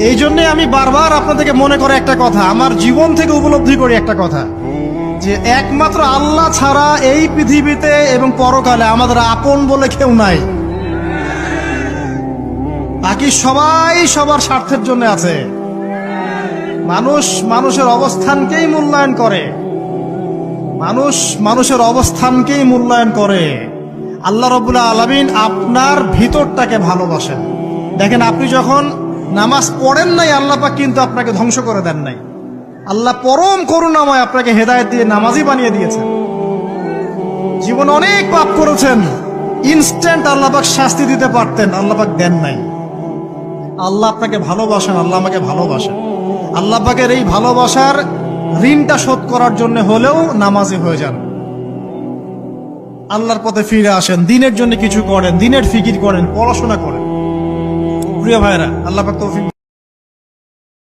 এই জন্যে আমি বারবার আপনাদেরকে মনে করে একটা কথা, আমার জীবন থেকে উপলব্ধি করি একটা কথা, যে একমাত্র আল্লাহ ছাড়া এই পৃথিবীতে এবং পরকালে আমাদের আপন বলে কেউ নাই। বাকি সবাই সবার স্বার্থের জন্য আছে। মানুষ মানুষের অবস্থানকেই মূল্যায়ন করে, মানুষ মানুষের অবস্থানকেই মূল্যায়ন করে। আল্লাহ রাব্বুল আলামিন আপনার ভিতরটাকে ভালোবাসেন। দেখেন, আপনি যখন নামাজ পড়েন নাই, আল্লাহ পাক কিন্তু আপনাকে ধ্বংস করে দেন নাই। আল্লাহ পরম করুণাময় আপনাকে হেদায়েত দিয়ে নামাজি বানিয়ে দিয়েছেন। জীবনে অনেক পাপ করেছেন, ইনস্ট্যান্ট আল্লাহ পাক শাস্তি দিতে পারতেন, আল্লাহ পাক দেন নাই। আল্লাহ আপনাকে ভালোবাসেন, আল্লাহ আমাকে ভালোবাসেন। আল্লাহ পাকের এই ভালোবাসার ঋণটা শোধ করার জন্য হলেও নামাজি হয়ে যান, আল্লাহর পথে ফিরে আসেন, দিনের জন্য কিছু করেন, দিনের ফিকির করেন, পড়াশোনা করেন। প্রিয় ভাইরা, আল্লাহ পাক তৌফিক